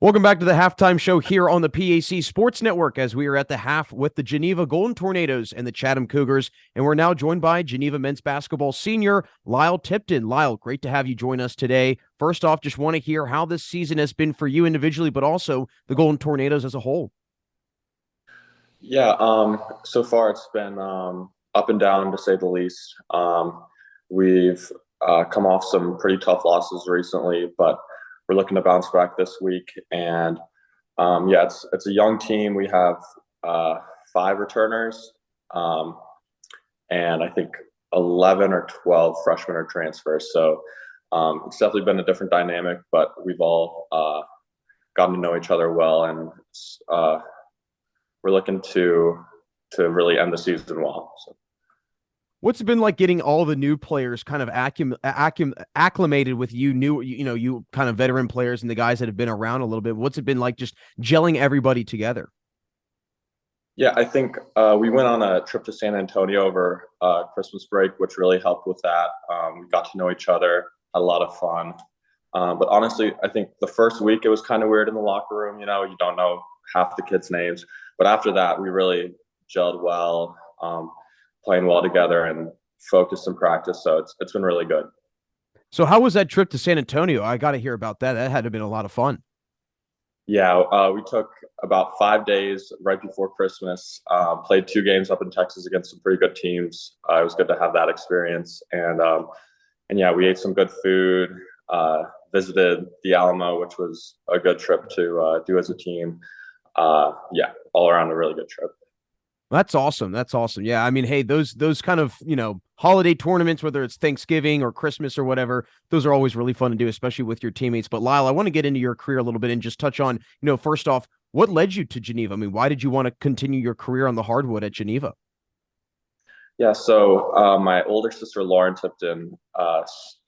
Welcome back to the halftime show here on the PAC Sports Network as we are at the half with the Geneva Golden Tornadoes and the Chatham Cougars. And we're now joined by Geneva men's basketball senior Lyle Tipton. Lyle, great to have you join us today. First off, just want to hear how this season has been for you individually, but also the Golden Tornadoes as a whole. Yeah, so far it's been up and down to say the least. We've come off some pretty tough losses recently, but we're looking to bounce back this week. And yeah, it's a young team. We have 5 returners, and I think 11 or 12 freshmen or transfers. So it's definitely been a different dynamic, but we've all gotten to know each other well, and we're looking to really end the season well. So. What's it been like getting all the new players kind of acclimated with you kind of veteran players and the guys that have been around a little bit? What's it been like just gelling everybody together? Yeah, I think we went on a trip to San Antonio over Christmas break, which really helped with that. We got to know each other, had a lot of fun. But honestly, I think the first week it was kind of weird in the locker room. You know, you don't know half the kids' names. But after that, we really gelled well, playing well together and focused in practice. So it's been really good. So how was that trip to San Antonio? I got to hear about that. That had to have been a lot of fun. Yeah, we took about 5 days right before Christmas, played 2 games up in Texas against some pretty good teams. It was good to have that experience. And yeah, we ate some good food, visited the Alamo, which was a good trip to do as a team. Yeah, all around a really good trip. That's awesome. That's awesome. Yeah. I mean, hey, those kind of, holiday tournaments, whether it's Thanksgiving or Christmas or whatever, those are always really fun to do, especially with your teammates. But Lyle, I want to get into your career a little bit and just touch on, first off, what led you to Geneva? I mean, why did you want to continue your career on the hardwood at Geneva? Yeah, so my older sister, Lauren Tipton,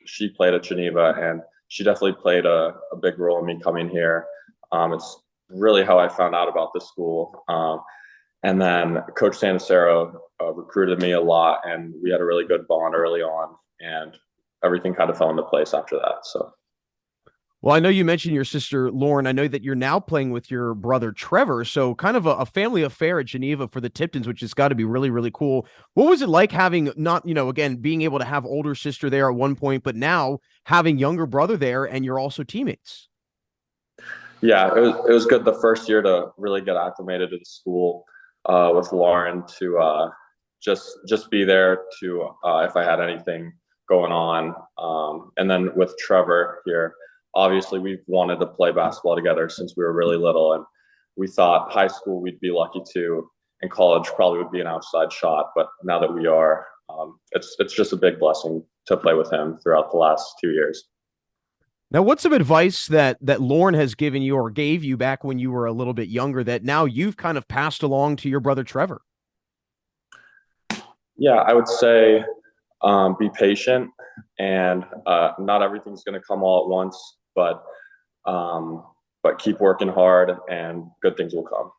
she played at Geneva, and she definitely played a big role in me coming here. It's really how I found out about the school. And then Coach Sanacero recruited me a lot, and we had a really good bond early on, and everything kind of fell into place after that. So. Well, I know you mentioned your sister Lauren. I know that you're now playing with your brother Trevor. So kind of a family affair at Geneva for the Tiptons, which has got to be really, really cool. What was it like having not, again, being able to have older sister there at one point, but now having younger brother there and you're also teammates? Yeah, it was good the first year to really get acclimated to the school with Lauren to just be there to if I had anything going on. And then with Trevor here, obviously we've wanted to play basketball together since we were really little, and we thought high school we'd be lucky to, and college probably would be an outside shot. But now that we are, it's just a big blessing to play with him throughout the last 2 years. Now, what's some advice that Lauren has given you or gave you back when you were a little bit younger that now you've kind of passed along to your brother Trevor? Yeah, I would say be patient, and not everything's going to come all at once, but keep working hard, and good things will come.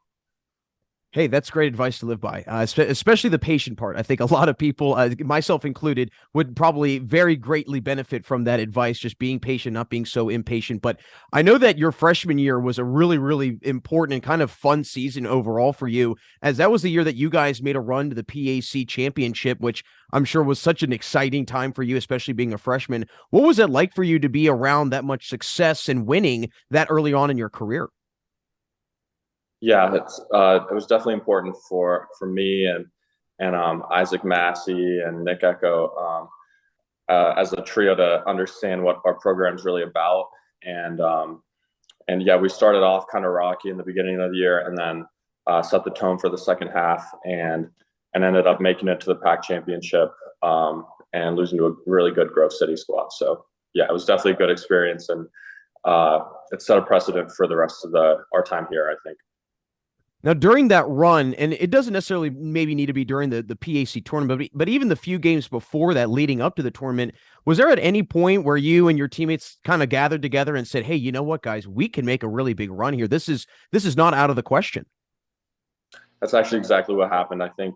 Hey, that's great advice to live by, especially the patient part. I think a lot of people, myself included, would probably very greatly benefit from that advice, just being patient, not being so impatient. But I know that your freshman year was a really, really important and kind of fun season overall for you, as that was the year that you guys made a run to the PAC championship, which I'm sure was such an exciting time for you, especially being a freshman. What was it like for you to be around that much success and winning that early on in your career? Yeah, it was definitely important for me and Isaac Massey and Nick Echo as a trio to understand what our program's really about. And yeah, we started off kind of rocky in the beginning of the year, and then set the tone for the second half, and ended up making it to the PAC championship, and losing to a really good Grove City squad. So yeah, it was definitely a good experience, and it set a precedent for the rest of our time here, I think. Now, during that run, and it doesn't necessarily maybe need to be during the PAC tournament, but even the few games before that leading up to the tournament, was there at any point where you and your teammates kind of gathered together and said, hey, you know what, guys, we can make a really big run here. This is not out of the question. That's actually exactly what happened. I think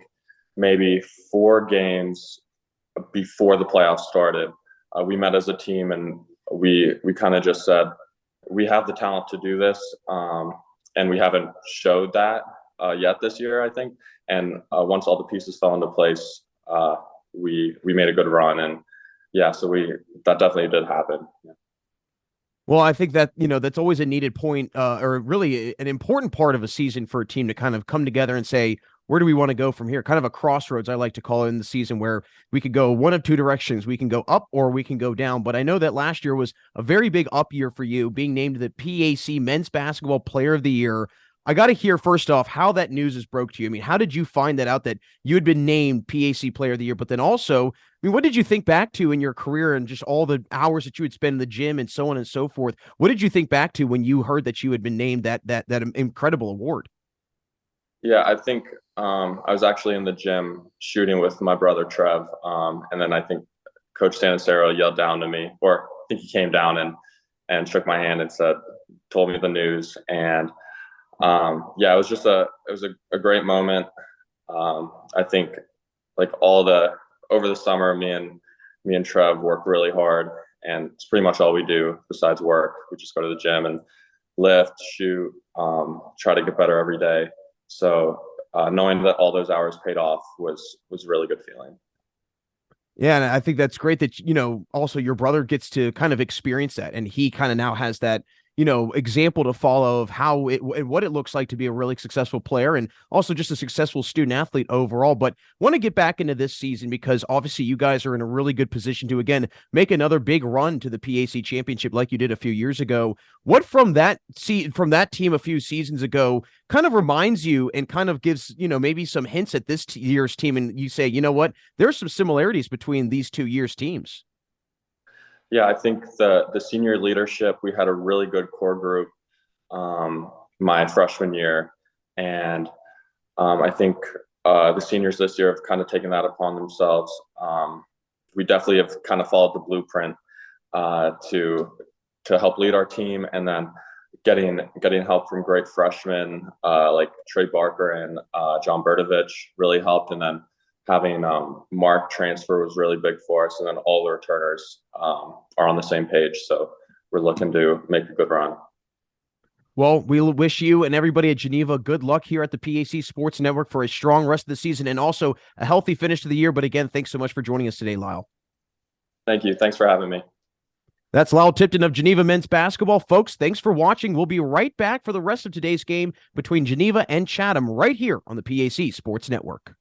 maybe 4 games before the playoffs started, we met as a team, and we kind of just said, we have the talent to do this, and we haven't showed that yet this year, I think. And once all the pieces fell into place, we made a good run, and yeah, so that definitely did happen. Yeah. Well, I think that, that's always a needed point, or really an important part of a season for a team to kind of come together and say, where do we want to go from here? Kind of a crossroads, I like to call it, in the season, where we could go one of two directions. We can go up or we can go down. But I know that last year was a very big up year for you, being named the PAC Men's Basketball Player of the Year. I got to hear first off how that news is broke to you. I mean, how did you find that out, that you had been named PAC Player of the Year? But then also, I mean, what did you think back to in your career and just all the hours that you would spend in the gym and so on and so forth? What did you think back to when you heard that you had been named that incredible award? Yeah, I think I was actually in the gym shooting with my brother Trev, and then I think Coach Stanisero yelled down to me, or I think he came down and shook my hand and told me the news, and yeah, it was just a great moment. I think like over the summer, me and Trev worked really hard, and it's pretty much all we do besides work. We just go to the gym and lift, shoot, try to get better every day. So knowing that all those hours paid off was a really good feeling. Yeah, and I think that's great that, also your brother gets to kind of experience that, and he kind of now has that, example to follow of how and what it looks like to be a really successful player and also just a successful student athlete overall. But want to get back into this season because obviously you guys are in a really good position to, again, make another big run to the PAC championship like you did a few years ago. What from that team a few seasons ago kind of reminds you and kind of gives, maybe some hints at this year's team, and you say, you know what, there's some similarities between these 2 years' teams? Yeah, I think the senior leadership, we had a really good core group my freshman year, and I think the seniors this year have kind of taken that upon themselves. We definitely have kind of followed the blueprint to help lead our team, and then getting help from great freshmen like Trey Barker and John Berdovich really helped, and then having Mark transfer was really big for us, and then all the returners are on the same page. So we're looking to make a good run. Well, we'll wish you and everybody at Geneva good luck here at the PAC Sports Network for a strong rest of the season and also a healthy finish to the year. But again, thanks so much for joining us today, Lyle. Thank you. Thanks for having me. That's Lyle Tipton of Geneva Men's Basketball. Folks, thanks for watching. We'll be right back for the rest of today's game between Geneva and Chatham right here on the PAC Sports Network.